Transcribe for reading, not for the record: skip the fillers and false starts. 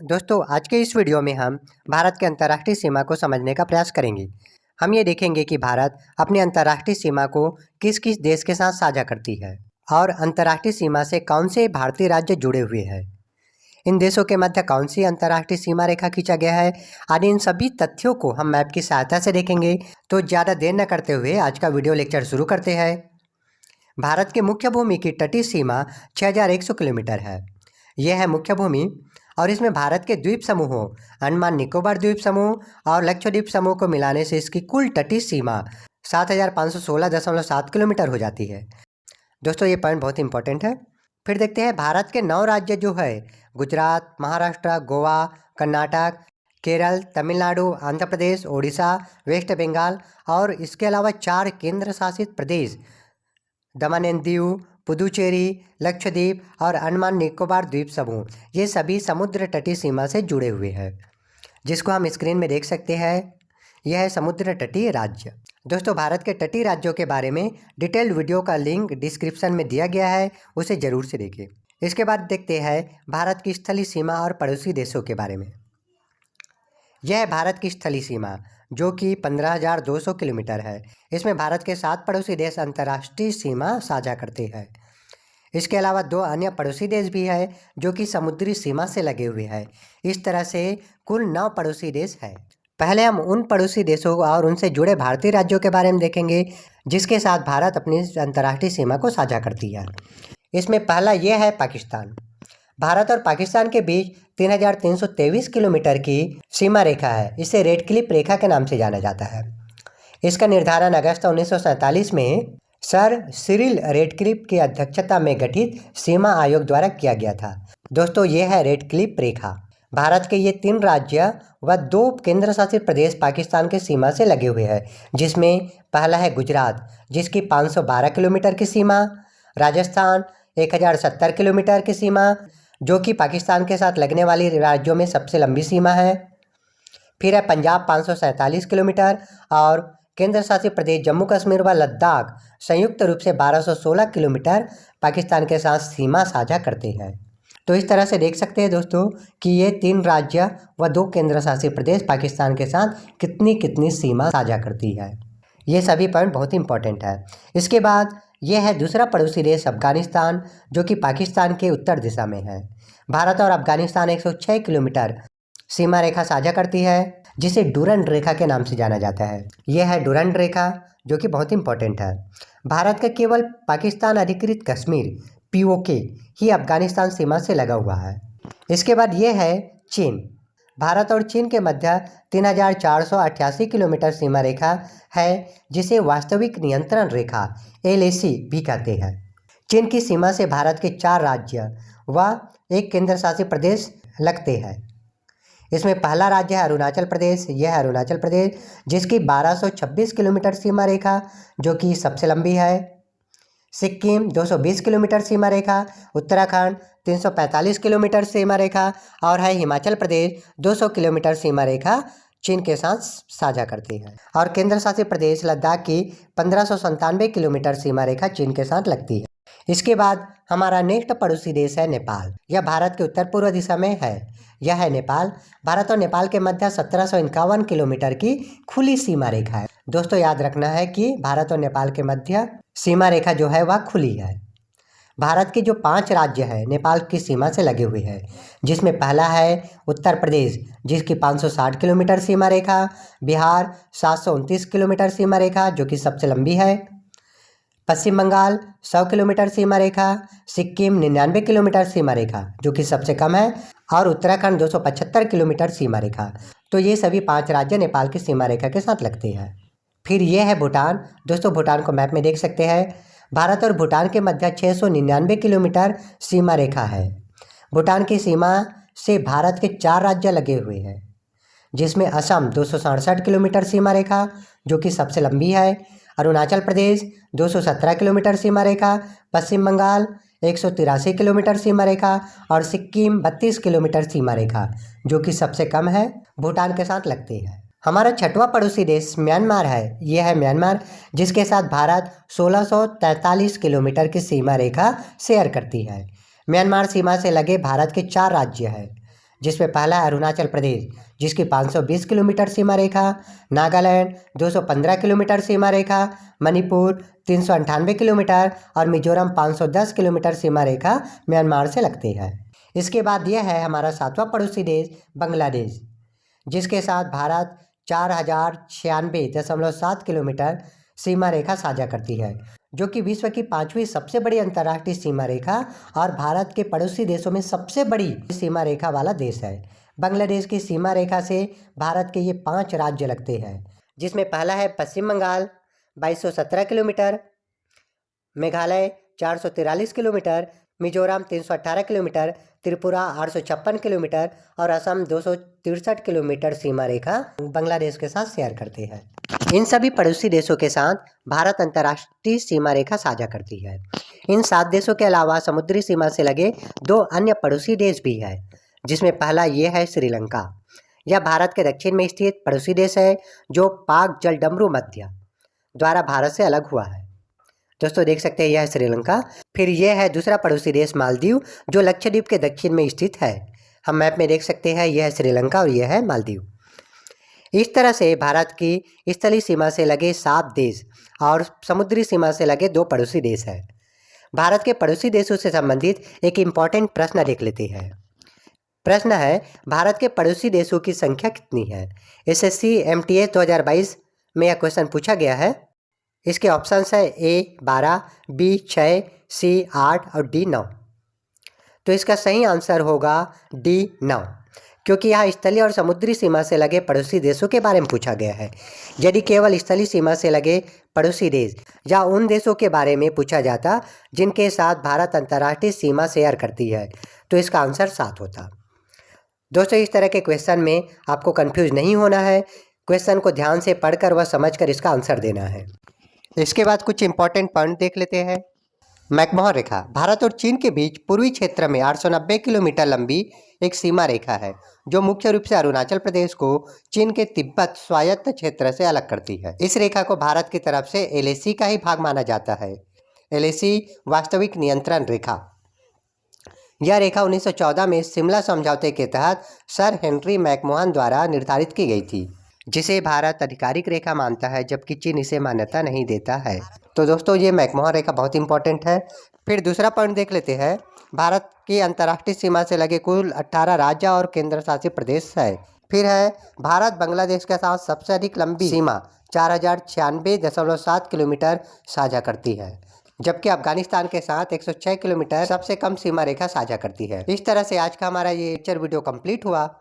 दोस्तों आज के इस वीडियो में हम भारत की अंतर्राष्ट्रीय सीमा को समझने का प्रयास करेंगे। हम ये देखेंगे कि भारत अपनी अंतर्राष्ट्रीय सीमा को किस किस देश के साथ साझा करती है और अंतर्राष्ट्रीय सीमा से कौन से भारतीय राज्य जुड़े हुए हैं। इन देशों के मध्य कौन सी अंतर्राष्ट्रीय सीमा रेखा खींचा गया है आदि इन सभी तथ्यों को हम मैप की सहायता से देखेंगे। तो ज़्यादा देर न करते हुए आज का वीडियो लेक्चर शुरू करते हैं। भारत के मुख्य भूमि की तटीय सीमा 6100 किलोमीटर है। यह है मुख्य भूमि और इसमें भारत के द्वीप समूहों अंडमान निकोबार द्वीप समूह और लक्षद्वीप समूह को मिलाने से इसकी कुल तटीय सीमा 7516.7 किलोमीटर हो जाती है। दोस्तों ये पॉइंट बहुत इंपॉर्टेंट है। फिर देखते हैं भारत के 9 राज्य जो है गुजरात, महाराष्ट्र, गोवा, कर्नाटक, केरल, तमिलनाडु, आंध्र प्रदेश, ओडिशा, वेस्ट बंगाल और इसके अलावा 4 केंद्र शासित प्रदेश दमन एंड दीव, पुदुचेरी, लक्षद्वीप और अंडमान निकोबार द्वीप समूह, ये सभी समुद्र तटीय सीमा से जुड़े हुए हैं, जिसको हम स्क्रीन में देख सकते हैं। यह है समुद्र तटीय राज्य। दोस्तों भारत के तटीय राज्यों के बारे में डिटेल्ड वीडियो का लिंक डिस्क्रिप्शन में दिया गया है, उसे जरूर से देखिए। इसके बाद देखते हैं भारत की स्थलीय सीमा और पड़ोसी देशों के बारे में। यह है भारत की स्थलीय सीमा जो कि 15,200 किलोमीटर है। इसमें भारत के 7 पड़ोसी देश अंतर्राष्ट्रीय सीमा साझा करते हैं। इसके अलावा 2 अन्य पड़ोसी देश भी है जो कि समुद्री सीमा से लगे हुए हैं। इस तरह से कुल 9 पड़ोसी देश है। पहले हम उन पड़ोसी देशों और उनसे जुड़े भारतीय राज्यों के बारे में देखेंगे जिसके साथ भारत अपनी अंतर्राष्ट्रीय सीमा को साझा करती है। इसमें पहला यह है पाकिस्तान। भारत और पाकिस्तान के बीच 3,323 किलोमीटर की सीमा रेखा है। इसे रेड क्लिफ रेखा के नाम से जाना जाता है। इसका निर्धारण अगस्त 1947 में सर सिरिल रेडक्लिफ की अध्यक्षता में गठित सीमा आयोग द्वारा किया गया था। दोस्तों ये है रेड क्लिफ रेखा। भारत के ये 3 राज्य व 2 केंद्र शासित प्रदेश पाकिस्तान के सीमा से लगे हुए हैं, जिसमें पहला है गुजरात जिसकी 512 किलोमीटर की सीमा, राजस्थान 1070 किलोमीटर की सीमा जो कि पाकिस्तान के साथ लगने वाली राज्यों में सबसे लंबी सीमा है। फिर है पंजाब 547 किलोमीटर और केंद्र शासित प्रदेश जम्मू कश्मीर व लद्दाख संयुक्त रूप से 1216 किलोमीटर पाकिस्तान के साथ सीमा साझा करते हैं। तो इस तरह से देख सकते हैं दोस्तों कि ये 3 राज्य व 2 केंद्र शासित प्रदेश पाकिस्तान के साथ कितनी कितनी सीमा साझा करती है। ये सभी पॉइंट बहुत इंपॉर्टेंट है। इसके बाद यह है दूसरा पड़ोसी देश अफगानिस्तान जो कि पाकिस्तान के उत्तर दिशा में है। भारत और अफगानिस्तान 106 किलोमीटर सीमा रेखा साझा करती है जिसे डूरंड रेखा के नाम से जाना जाता है। यह है डूरंड रेखा जो कि बहुत इंपॉर्टेंट है। भारत का केवल पाकिस्तान अधिकृत कश्मीर पीओके ही अफगानिस्तान सीमा से लगा हुआ है। इसके बाद यह है चीन। भारत और चीन के मध्य 3,488 किलोमीटर सीमा रेखा है जिसे वास्तविक नियंत्रण रेखा LAC भी कहते हैं। चीन की सीमा से भारत के 4 राज्य व 1 केंद्र शासित प्रदेश लगते हैं। इसमें पहला राज्य है अरुणाचल प्रदेश। यह है अरुणाचल प्रदेश जिसकी 1226 किलोमीटर सीमा रेखा जो कि सबसे लंबी है। सिक्किम 220 किलोमीटर सीमा रेखा, उत्तराखंड 345 किलोमीटर सीमा रेखा और है हिमाचल प्रदेश 200 किलोमीटर सीमा रेखा चीन के साथ साझा करती है। और केंद्र शासित प्रदेश लद्दाख की 1597 किलोमीटर सीमा रेखा चीन के साथ लगती है। इसके बाद हमारा नेक्स्ट पड़ोसी देश है नेपाल। यह भारत के उत्तर पूर्व दिशा में है। यह है नेपाल। भारत और नेपाल के मध्य 1751 किलोमीटर की खुली सीमा रेखा है। दोस्तों याद रखना है कि भारत और नेपाल के मध्य सीमा रेखा जो है वह खुली है। भारत के जो 5 राज्य है नेपाल की सीमा से लगे हुए हैं, जिसमें पहला है उत्तर प्रदेश जिसकी 560 किलोमीटर सीमा रेखा, बिहार 729 किलोमीटर सीमा रेखा जो कि सबसे लंबी है, पश्चिम बंगाल 100 किलोमीटर सीमा रेखा, सिक्किम 99 किलोमीटर सीमा रेखा जो कि सबसे कम है और उत्तराखंड 275 किलोमीटर सीमा रेखा। तो ये सभी 5 राज्य नेपाल की सीमा रेखा के साथ लगते हैं। फिर ये है भूटान। दोस्तों भूटान को मैप में देख सकते हैं। भारत और भूटान के मध्य 699 किलोमीटर सीमा रेखा है। भूटान की सीमा से भारत के 4 राज्य लगे हुए हैं, जिसमें असम 267 किलोमीटर सीमा रेखा जो कि सबसे लंबी है, अरुणाचल प्रदेश 217 किलोमीटर सीमा रेखा, पश्चिम बंगाल 183 किलोमीटर सीमा रेखा और सिक्किम 32 किलोमीटर सीमा रेखा जो कि सबसे कम है, भूटान के साथ लगती है। हमारा 6वां पड़ोसी देश म्यांमार है। यह है म्यांमार जिसके साथ भारत 1643 किलोमीटर की सीमा रेखा शेयर करती है। म्यांमार सीमा से लगे भारत के 4 राज्य हैं, जिसमें पहला है अरुणाचल प्रदेश जिसकी 520 किलोमीटर सीमा रेखा, नागालैंड 215 किलोमीटर सीमा रेखा, मणिपुर 398 किलोमीटर और मिजोरम 510 किलोमीटर सीमा रेखा म्यांमार से लगती है। इसके बाद यह है हमारा सातवां पड़ोसी देश बांग्लादेश, जिसके साथ भारत 4096.7 किलोमीटर सीमा रेखा साझा करती है, जो कि विश्व की 5वीं सबसे बड़ी अंतर्राष्ट्रीय सीमा रेखा और भारत के पड़ोसी देशों में सबसे बड़ी सीमा रेखा वाला देश है। बांग्लादेश की सीमा रेखा से भारत के ये 5 राज्य लगते हैं, जिसमें पहला है Paschim Bengal 2217 kilometre, Meghalaya 443 kilometre, Mizoram 318 kilometre, Tripura 856 kilometre और असम 263 किलोमीटर सीमा रेखा बांग्लादेश के साथ शेयर करते हैं। इन सभी पड़ोसी देशों के साथ भारत अंतर्राष्ट्रीय सीमा रेखा साझा करती है। इन 7 देशों के अलावा समुद्री सीमा से लगे 2 अन्य पड़ोसी देश भी है, जिसमें पहला ये है श्रीलंका। यह भारत के दक्षिण में स्थित पड़ोसी देश है जो पाक जलडमरू मध्य द्वारा भारत से अलग हुआ है। दोस्तों देख सकते हैं यह है श्रीलंका। फिर यह है दूसरा पड़ोसी देश मालदीव, जो लक्षद्वीप के दक्षिण में स्थित है। हम मैप में देख सकते हैं यह है श्रीलंका और यह है मालदीव। इस तरह से भारत की स्थलीय सीमा से लगे 7 देश और समुद्री सीमा से लगे 2 पड़ोसी देश हैं। भारत के पड़ोसी देशों से संबंधित एक इम्पॉर्टेंट प्रश्न देख लेते हैं। प्रश्न है, भारत के पड़ोसी देशों की संख्या कितनी है? एसएससी एमटीएस 2022 में यह क्वेश्चन पूछा गया है। इसके ऑप्शंस है ए 12, बी 6, सी 8 और डी 9। तो इसका सही आंसर होगा डी 9, क्योंकि यहाँ स्थलीय और समुद्री सीमा से लगे पड़ोसी देशों के बारे में पूछा गया है। यदि केवल स्थलीय सीमा से लगे पड़ोसी देश या उन देशों के बारे में पूछा जाता जिनके साथ भारत अंतर्राष्ट्रीय सीमा शेयर करती है, तो इसका आंसर 7 होता। दोस्तों इस तरह के क्वेश्चन में आपको कंफ्यूज नहीं होना है। क्वेश्चन को ध्यान से पढ़कर व समझकर इसका आंसर देना है। इसके बाद कुछ इंपॉर्टेंट पॉइंट देख लेते हैं। मैकमोहन रेखा भारत और चीन के बीच पूर्वी क्षेत्र में 890 किलोमीटर लंबी एक सीमा रेखा है, जो मुख्य रूप से अरुणाचल प्रदेश को चीन के तिब्बत स्वायत्त क्षेत्र से अलग करती है। इस रेखा को भारत की तरफ से एलएसी का ही भाग माना जाता है। एलएसी वास्तविक नियंत्रण रेखा। यह रेखा 1914 में शिमला समझौते के तहत सर हेनरी मैकमोहन द्वारा निर्धारित की गई थी, जिसे भारत आधिकारिक रेखा मानता है, जबकि चीन इसे मान्यता नहीं देता है। तो दोस्तों ये मैकमोहन रेखा बहुत इंपॉर्टेंट है। फिर दूसरा पॉइंट देख लेते हैं। भारत की अंतर्राष्ट्रीय सीमा से लगे कुल 18 राज्य और केंद्र शासित प्रदेश है। फिर है भारत बांग्लादेश के साथ सबसे अधिक लंबी सीमा 4096.7 किलोमीटर साझा करती है, जबकि अफगानिस्तान के साथ 106 किलोमीटर सबसे कम सीमा रेखा साझा करती है। इस तरह से आज का हमारा ये लेक्चर वीडियो कंप्लीट हुआ।